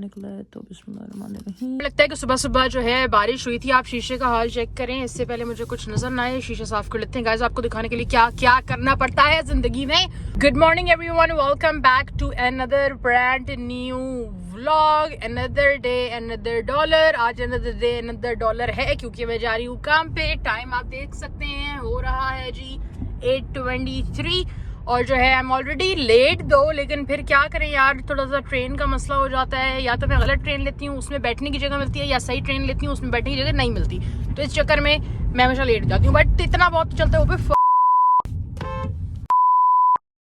निकला है तो बिस्मिल्लाहिर्रहमानिर्रहीम। लगता है कि सुबह सुबह जो है बारिश हुई थी। आप शीशे का हाल चेक करें, इससे पहले मुझे कुछ नजर ना आए। शीशे साफ कर लेते हैं गाइस, आपको दिखाने के लिए क्या क्या करना पड़ता है जिंदगी में। Good morning everyone, welcome back to another brand new vlog. Another day another dollar. आज अनदर डे अनदर डॉलर है क्योंकि मैं जा रही हूँ काम पे। टाइम आप देख सकते हैं हो रहा है जी 8:23 और जो है आई एम ऑलरेडी लेट दो, लेकिन फिर क्या करें यार, थोड़ा सा ट्रेन का मसला हो जाता है। या तो मैं गलत ट्रेन लेती हूँ, उसमें बैठने की जगह मिलती है, या सही ट्रेन लेती हूँ, उसमें बैठने की जगह नहीं मिलती। तो इस चक्कर में मैं हमेशा लेट जाती हूँ। बट इतना बहुत चलता है वो भी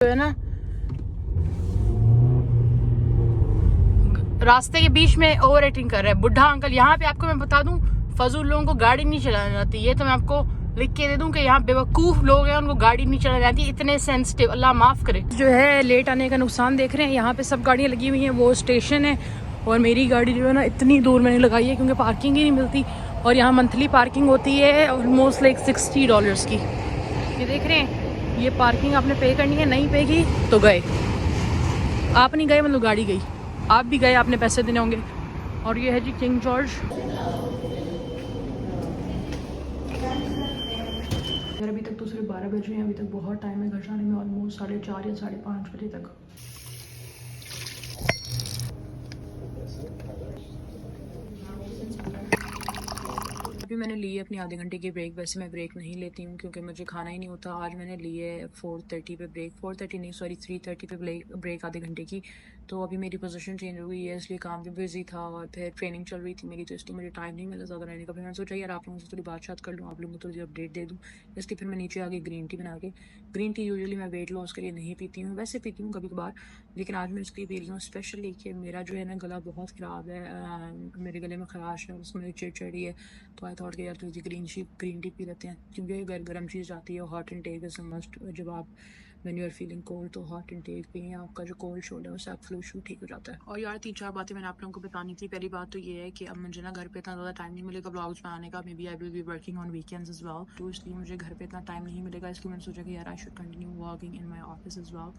है ना, रास्ते के बीच में ओवर एक्टिंग कर रहा है बुढ़ा अंकल। यहाँ पे आपको मैं बता दूं, फजूल लोगों को गाड़ी नहीं चलानी आती। ये तो मैं आपको लिख के दे दूं कि यहाँ बेवकूफ लोग हैं, उनको गाड़ी नहीं चलानी आती। इतने सेंसिटिव, अल्लाह माफ करे। जो है लेट आने का नुकसान देख रहे हैं, यहाँ पे सब गाड़ियाँ लगी हुई हैं, वो स्टेशन है। और मेरी गाड़ी जो है ना इतनी दूर मैंने लगाई है क्योंकि पार्किंग ही नहीं मिलती। और यहाँ मंथली पार्किंग होती है ऑलमोस्ट लाइक $60 की। ये देख रहे हैं, ये पार्किंग आपने पे करनी है, नहीं पे की तो गए। आप नहीं गए मतलब गाड़ी गई, आप भी गए, आपने पैसे देने होंगे। और ये है जी किंग जॉर्ज। अभी तक तो सिर्फ 12 बजे हैं, अभी तक बहुत टाइम है घर जाने में, ऑलमोस्ट 4:30 या 5:30 बजे तक। अभी मैंने ली है अपनी आधे घंटे की ब्रेक। वैसे मैं ब्रेक नहीं लेती हूँ क्योंकि मुझे खाना ही नहीं होता। आज मैंने ली है 4:30 पे ब्रेक, 4:30 नहीं सॉरी 3:30 पे ब्रेक आधे घंटे की। तो अभी मेरी पोजीशन चेंज हो गई है, इसलिए काम भी बिजी था और फिर ट्रेनिंग चल रही थी मेरी, तो इसलिए मुझे टाइम नहीं मिला ज़्यादा रहने का। फिर मैंने सोचा यार आप लोगों से थोड़ी बात कर लूँ, आप लोगों को थोड़ी अपडेट दे दूँ, इसलिए फिर मैं नीचे आके ग्रीन टी बना के। ग्रीन टी यूजुअली मैं वेट लॉस के लिए नहीं पीती हूँ, वैसे पीती हूँ कभी कभार, लेकिन आज मैं इसके लिए पी रही हूँ स्पेशली कि मेरा जो है ना गला बहुत ख़राब है, मेरे गले में खराश है, उसमें मेरी चिड़चिड़ी है। तो आई थॉट कि यार थोड़ी ग्रीन टी पी लेते हैं क्योंकि गर्म चीज़ जाती है। Hot intake is must. जब आप when you are feeling cold तो हॉट इनटेक पिए, आपका जो कोल्ड शोल्ड है उससे आप फ्लू शू ठीक हो जाता है। और यार 3-4 बातें मैंने आप लोगों को बतानी थी। पहली बात तो ये है कि अब मुझे ना घर पे इतना ज़्यादा टाइम नहीं मिलेगा ब्लॉग्स में आने का। May be I will be working on weekends as well, तो इसलिए मुझे घर पे इतना टाइम नहीं मिलेगा। इसलिए मैंने सोचा कि यार I should continue working in my office as well.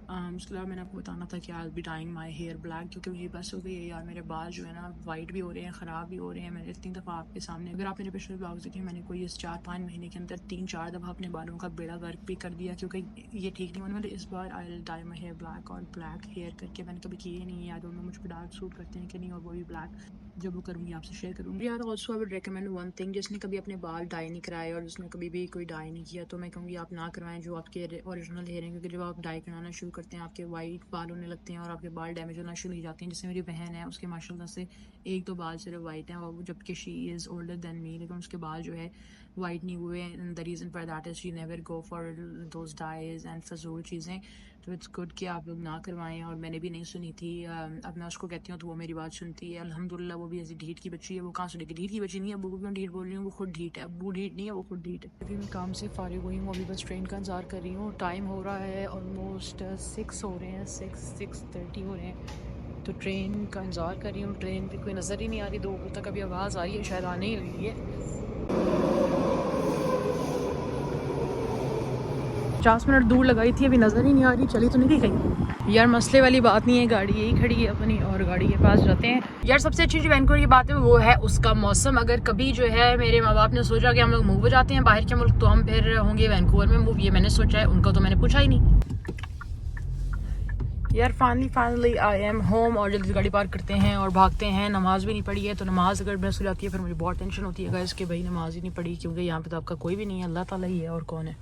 उसके अलावा मैंने आपको बताना था कि I will be dying my hair black क्योंकि मुझे बस हो गई है यार, मेरे बाल जो है ना वाइट भी हो रहे हैं, ख़राब भी हो रहे हैं। मैंने इतनी दफ़ा आपके सामने, अगर आप मेरे पिछले ब्लॉग्स देखें, मैंने कोई इस 4-5 महीने के अंदर 3-4 दफ़ा अपने बालों का बेड़ा गर्क भी कर दिया क्योंकि ये ठीक नहीं होने वाले। इस बार I will dye my hair black, और ब्लैक हेयर करके मैंने कभी किए नहीं है। आई डोंट नो मुझ पर डार्क सूट करते हैं कि नहीं, और वो भी ब्लैक जब वो करूँगी आपसे शेयर करूँगी। यार also I would recommend one thing, जिसने कभी अपने बाल डाई नहीं कराए और जिसने कभी भी कोई डाई नहीं किया, तो मैं कहूँगी आप ना करवाएं जो आपके ओरिजिनल हेयर हैं, क्योंकि जब आप डाई कराना शुरू करते हैं आपके वाइट बाल होने लगते हैं और आपके बाल डैमेज होना शुरू हो जाते हैं। जैसे मेरी बहन है, उसके माशाल्लाह से 1-2 बाल सिर्फ वाइट हैं, और जबकि she is older than me, लेकिन उसके बाल जो है वाइट नहीं हुए। And the reason for that is she never go for those dyes and फजूल चीज़ें। तो इट्स गुड कि आप लोग ना करवाएं, और मैंने भी नहीं सुनी थी। अब मैं उसको कहती हूँ तो वो मेरी बात सुनती है अल्हम्दुलिल्लाह। वो भी ऐसी ढीठ की बच्ची है, वो कहाँ सुनेगी। ढीठ की बच्ची नहीं है, अबू को क्यों ढीठ बोल रही हूँ, वो खुद ढीठ है। अबू ढीठ नहीं है, वो खुद ढीठ है। अभी मैं काम से फारिग हुई हूँ, अभी बस ट्रेन का इंतज़ार कर रही हूँ। टाइम हो रहा है ऑलमोस्ट 6 हो रहे हैं, 6:30 हो रहे हैं। तो ट्रेन का इंतज़ार कर रही हूँ। ट्रेन पे कोई नज़र ही नहीं आ रही, 2 तक अभी आवाज़ आ रही है, शायद आने ही लगी है। 50 मिनट दूर लगाई थी, अभी नज़र ही नहीं आ रही, चली तो नहीं थी कहीं। यार मसले वाली बात नहीं है, गाड़ी यही खड़ी है अपनी और गाड़ी के पास जाते हैं। यार सबसे अच्छी जो वैंकूवर की बात है वो है उसका मौसम। अगर कभी जो है मेरे माँ बाप ने सोचा कि हम लोग मूव हो जाते हैं बाहर के मुल्क, तो हम फिर होंगे वैंकूवर में मूव। ये मैंने सोचा है, उनका तो मैंने पूछा ही नहीं। यार फाइनली आई एम होम, और जल्दी गाड़ी पार्क करते हैं और भागते हैं। नमाज भी नहीं पढ़ी है, तो नमाज अगर मिस हो जाती है फिर मुझे बहुत टेंशन होती है गाइस कि भाई नमाज ही नहीं पढ़ी, क्योंकि यहाँ पे तो आपका कोई भी नहीं है, अल्लाह ताला ही है, और कौन है।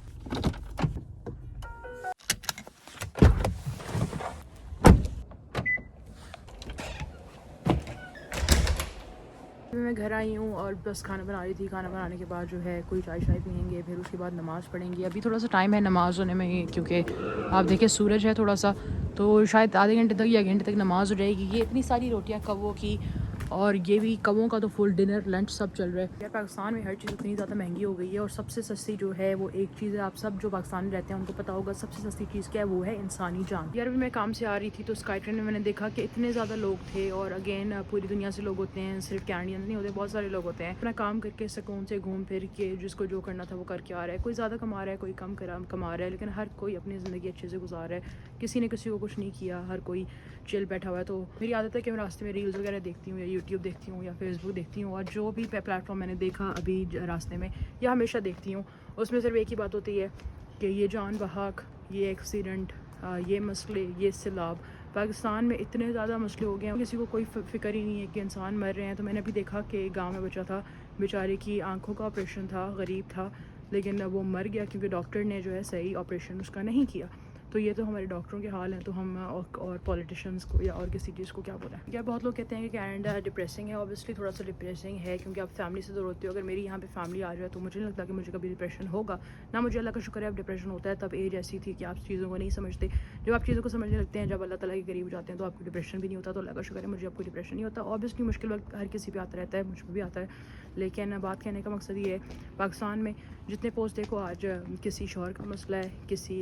मैं घर आई हूँ और बस खाना बना रही थी। खाना बनाने के बाद जो है कोई चाय पियेंगे, फिर उसके बाद नमाज़ पढ़ेंगे। अभी थोड़ा सा टाइम है नमाज़ होने में, क्योंकि आप देखिए सूरज है थोड़ा सा, तो शायद आधे घंटे तक या घंटे तक नमाज़ हो जाएगी। ये इतनी सारी रोटियाँ कव्वों की और ये भी कबों का तो फुल डिनर लंच सब चल रहा है यार। पाकिस्तान में हर चीज़ इतनी ज़्यादा महंगी हो गई है और सबसे सस्ती जो है वो एक चीज़ है, आप सब जो पाकिस्तान में रहते हैं उनको पता होगा सबसे सस्ती चीज़ क्या है, वो है इंसानी जान। यार अभी मैं काम से आ रही थी तो स्काई ट्रेन में मैंने देखा कि इतने ज़्यादा लोग थे और अगेन पूरी दुनिया से लोग होते हैं, सिर्फ कैनेडियन नहीं होते, बहुत सारे लोग होते हैं। अपना काम करके सुकून से घूम फिर के जिसको जो करना था वो करके आ रहा है। कोई ज़्यादा कमा रहा है, कोई कम कमा रहा है, लेकिन हर कोई अपनी ज़िंदगी अच्छे से गुजार रहा है। किसी ने किसी को कुछ नहीं किया, हर कोई चिल बैठा हुआ है। तो मेरी आदत है कि मैं रास्ते में रील्स वगैरह देखती हूँ या यूट्यूब देखती हूँ या फेसबुक देखती हूँ, और जो भी प्लेटफॉर्म मैंने देखा अभी रास्ते में या हमेशा देखती हूँ, उसमें सिर्फ एक ही बात होती है कि ये जान बहक, ये एक्सीडेंट, ये मसले, ये सैलाब। पाकिस्तान में इतने ज़्यादा मसले हो गए हैं, किसी को कोई फ़िक्र ही नहीं है कि इंसान मर रहे हैं। तो मैंने अभी देखा कि गाँव में बच्चा था, बेचारे की आँखों का ऑपरेशन था, गरीब था, लेकिन वो मर गया क्योंकि डॉक्टर ने जो है सही ऑपरेशन उसका नहीं किया। तो ये तो हमारे डॉक्टरों के हाल हैं, तो हम और पॉलिटिशियंस को या और किसी चीज़ को क्या बोला है। या बहुत लोग कहते हैं कि कनाडा डिप्रेसिंग है, ऑब्वियसली थोड़ा सा डिप्रेसिंग है क्योंकि आप फैमिली से दूर होते हो। अगर मेरी यहाँ पे फैमिली आ जाए तो मुझे नहीं लगता कि मुझे कभी डिप्रेशन होगा ना। मुझे अल्लाह का शुक्र है अब डिप्रेशन होता है। तब एज ऐसी थी कि आप चीज़ों को नहीं समझते, जब आप चीज़ों को समझने लगते हैं, जब अल्लाह ताला के करीब जाते हैं तो आपको डिप्रेशन भी नहीं होता। तो अल्लाह का शुक्र है मुझे अब कोई डिप्रेशन नहीं होता। ऑब्वियसली मुश्किल वक्त हर किसी पे आता रहता है, मुझ पर भी आता है, लेकिन बात कहने का मकसद ये है पाकिस्तान में जितने पोस्ट देखो आज किसी शौहर का मसला है, किसी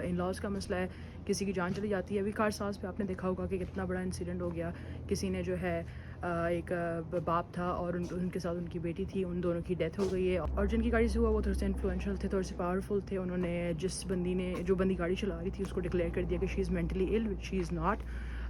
इन लॉज़ का मसला है, किसी की जान चली जाती है। अभी कारसाज पे आपने देखा होगा कि कितना बड़ा इंसिडेंट हो गया। किसी ने जो है एक बाप था और उनके साथ उनकी बेटी थी, उन दोनों की डेथ हो गई है। और जिनकी गाड़ी से हुआ वो थोड़े से इन्फ्लुएंशियल थे, थोड़े से पावरफुल थे। उन्होंने जो बंदी गाड़ी चला रही थी उसको डिक्लेयर कर दिया कि she is mentally ill, which she is not.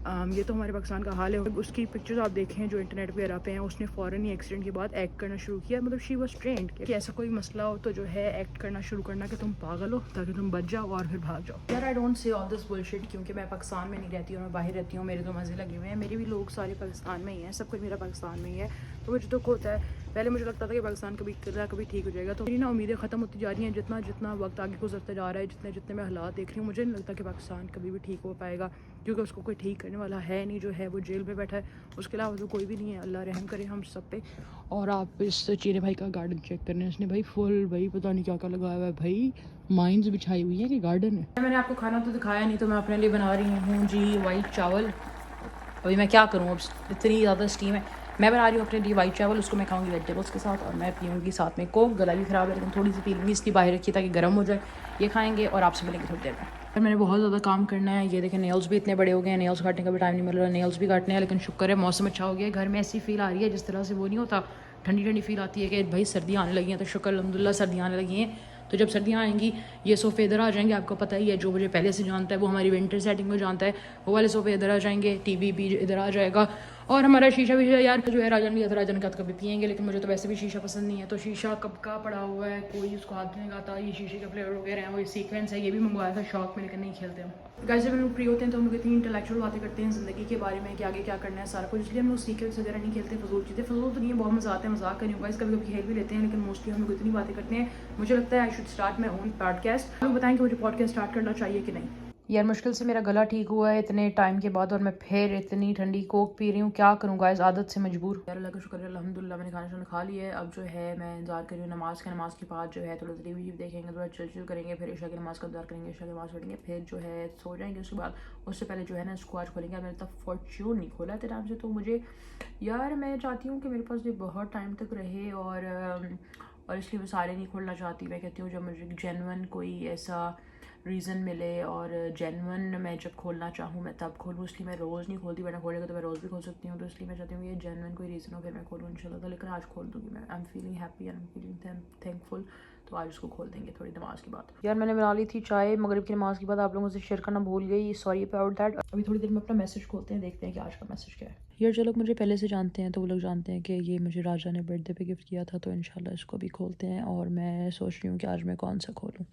ये तो हमारे पाकिस्तान का हाल है। उसकी पिक्चर्स आप देखें जो इंटरनेट पे पे हैं, उसने फ़ौरन ही एक्सीडेंट के बाद एक्ट करना शुरू किया। मतलब शी वॉज ट्रेंड कि ऐसा कोई मसला हो तो जो है एक्ट करना शुरू करना कि तुम पागल हो ताकि तुम बच जाओ और फिर भाग जाओ। यार I don't say all this bullshit क्योंकि मैं पाकिस्तान में नहीं रहती हूँ, मैं बाहर रहती हूँ, मेरे तो मज़े लगे हुए हैं। मेरे भी लोग सारे पाकिस्तान में ही हैं, सब कुछ मेरा पाकिस्तान में ही है। तो मुझे दुख होता है। पहले मुझे लगता था कि पाकिस्तान कभी ठीक हो जाएगा, तो मेरी ना उम्मीदें ख़त्म होती जा रही हैं। जितना जितना वक्त आगे गुजरता जा रहा है, जितने जितने मैं हालात देख रही हूँ, मुझे नहीं लगता कि पाकिस्तान कभी भी ठीक हो पाएगा क्योंकि उसको कोई ठीक करने वाला है नहीं। जो है वो जेल में बैठा है, उसके अलावा तो कोई भी नहीं है। अल्लाह रहम करे हम सब पे। और आप इस चीरे भाई का गार्डन चेक करने, उसने भाई फुल भाई पता नहीं क्या क्या लगाया हुआ है भाई, माइंस बिछाई हुई है कि गार्डन है। मैंने आपको खाना तो दिखाया नहीं, तो मैं अपने लिए बना रही हूँ जी वाइट चावल। अभी मैं क्या करूँ, अब इतनी ज़्यादा स्टीम है। मैं बना रही हूँ अपने लिए वाइट चावल, उसको मैं खाऊंगी वेजिटेबल्स के साथ, और मैं पीऊँगी साथ में कोक। गला भी ख़राब है लेकिन थोड़ी सी पी लूँगी, इसलिए बाहर रखी ताकि गर्म हो जाए। ये खाएंगे और आपसे मिलेंगे थोड़ी देर में। मैंने बहुत ज़्यादा काम करना है। ये देखें नेल्स भी इतने बड़े हो गए हैं, नेल्स काटने का भी टाइम नहीं मिल रहा, नेल्स भी काटने हैं। लेकिन शुक्र है मौसम अच्छा हो गया है। घर में ऐसी फील आ रही है जिस तरह से वो नहीं होता, ठंडी ठंडी फील आती है कि भाई सर्दियाँ आने लगी हैं। तो शुक्र अल्हम्दुलिल्लाह सर्दियाँ आने लगी हैं। तो जब सर्दियाँ आएंगी ये सोफ़े इधर आ जाएंगे, आपको पता ही है, जो मुझे पहले से जानता है वो हमारी विंटर सेटिंग में जानता है, वो वाले सोफ़े इधर आ जाएंगे, टीवी भी इधर आ जाएगा। और हमारा शीशा भी यार जो है राजन लिया था, राजन का तो कभी पियेंगे, लेकिन मुझे तो वैसे भी शीशा पसंद नहीं है। तो शीशा कब का पड़ा हुआ है, कोई उसको हाथ नहीं लगाता। ये शीशे के फ्लेवर वगैरह हैं, वो सीक्वेंस है, ये भी मंगवाया था शौक में, लेकिन नहीं खेलते हम। गाइस जब हम लोग फ्री होते हैं तो हम लोग इतनी इंटेलेक्चुअल बातें करते हैं ज़िंदगी के बारे में कि आगे क्या करना है सारा कुछ, इसलिए हम लोग सीक्रेट्स वगैरह नहीं खेलते। फजूल चीज़ें, फजूल तो नहीं है, बहुत मजा आता है मजाक करने को। गाइस कभी कभी खेल भी लेते हैं, लेकिन मोस्टली हम लोग इतनी बातें करते हैं। मुझे लगता है I should start my own podcast. लोग बताएं कि मुझे पॉडकास्ट स्टार्ट करना चाहिए कि नहीं। यार मुश्किल से मेरा गला ठीक हुआ है इतने टाइम के बाद, और मैं फिर इतनी ठंडी कोक पी रही हूँ। क्या करूँ गाइस, आदत से मजबूर। यार अल्लाह का शुक्र है अल्हम्दुलिल्लाह मैंने खाना शाना खा लिया है। अब जो है मैं इंतजार कर रही हूँ नमाज़ का। नमाज़ के बाद जो है थोड़ा सा टीवी देखेंगे, थोड़ा चिल करेंगे, फिर ईशा की नमाज़ का इंतजार करेंगे, ईशा की नमाज़ पढ़ेंगे, फिर जो है सो जाएंगे। उसके बाद उससे पहले जो है ना इसको आज खोलेंगे। मैंने तब फॉर्च्यून नहीं खोला इतने टाइम से, तो मुझे यार मैं चाहती हूँ कि मेरे पास ये बहुत टाइम तक रहे, और इसलिए मैं सारे नहीं खोलना चाहती। मैं कहती हूँ जब मुझे जेन्युइन कोई ऐसा रीज़न मिले और जेन्युइन मैं जब खोलना चाहूँ मैं तब खोलूँ, इसलिए मैं रोज़ नहीं खोलती, वरना खोलेगा तो मैं रोज़ भी खोल सकती हूँ। तो इसलिए मैं चाहती हूँ ये जेन्युइन कोई रीज़न हो फिर मैं खोलूँ इंशाल्लाह। लेकिन आज खोल दूँगी मैं। I am feeling happy and I am feeling thankful. तो आज उसको खोल देंगे थोड़ी नमाज़ के बाद। यार मैंने बना ली थी चाय मगरिब की नमाज़ के बाद, आप लोगों से शेयर करना भूल गई, सॉरी अबाउट दैट। अभी थोड़ी देर में अपना मैसेज खोलते हैं, देखते हैं कि आज का मैसेज क्या है। यार जो लोग मुझे पहले से जानते हैं तो वो लोग जानते हैं कि ये मुझे राजा ने बर्थडे पे गिफ्ट किया था, तो इंशाल्लाह इसको भी खोलते हैं। और मैं सोच रही हूँ कि आज मैं कौन सा खोलूँ,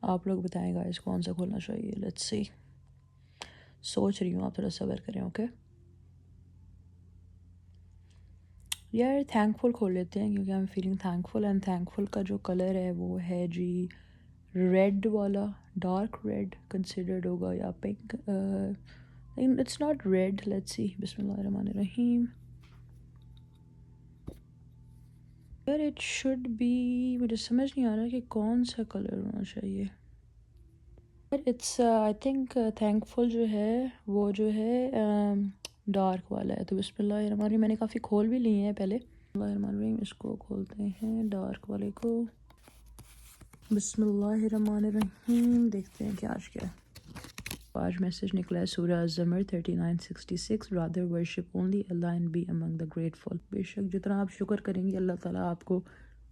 आप लोग बताएं गाइस कौन सा खोलना चाहिए। लेट्स सी, सोच रही हूँ, आप थोड़ा सब्र करें। ओके यार थैंकफुल खोल लेते हैं क्योंकि I am feeling thankful, and thankful का जो कलर है वो है जी रेड वाला, डार्क रेड कंसिडर्ड होगा या pink. It's not red, let's see, बिस्मिल्लाहिर्रहमानिर्रहीम। यार इट शुड बी, मुझे समझ नहीं आ रहा कि कौन सा कलर होना चाहिए। इट्स आई थिंक थैंकफुल जो है वो जो है डार्क वाला है। तो बिस्मिल्लाहिर्रहमानिर्रहीम, मैंने काफ़ी खोल भी लिए हैं पहले। बिस्मिल्लाहिर्रहमानिर्रहीम, इसको खोलते हैं डार्क वाले को। बिस्मिल्लाहिर्रहमानिर्रहीम, देखते हैं कि आज क्या है। आज मैसेज निकला है सूरह अज़्ज़मर 39:66, rather worship only Allah and be among the grateful. बेशक जितना आप शुक्र करेंगे अल्लाह ताला आपको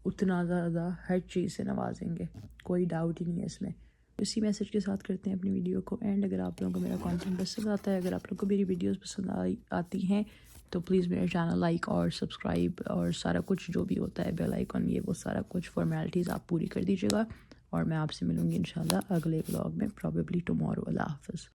उतना ज़्यादा हर चीज़ से नवाजेंगे, कोई डाउट ही नहीं है इसमें। इसी मैसेज के साथ करते हैं अपनी वीडियो को एंड। अगर आप लोगों को मेरा कंटेंट पसंद आता है, अगर आप लोगों को मेरी वीडियोस पसंद आती हैं तो प्लीज़ मेरा चैनल लाइक और सब्सक्राइब और सारा कुछ जो भी होता है, बेल आइकन, ये वो सारा कुछ फॉर्मेलिटीज़ आप पूरी कर दीजिएगा। और मैं आपसे मिलूँगी इंशाल्लाह अगले व्लॉग में, प्रॉबेबली टुमारो। अल्लाह हाफ़िज़।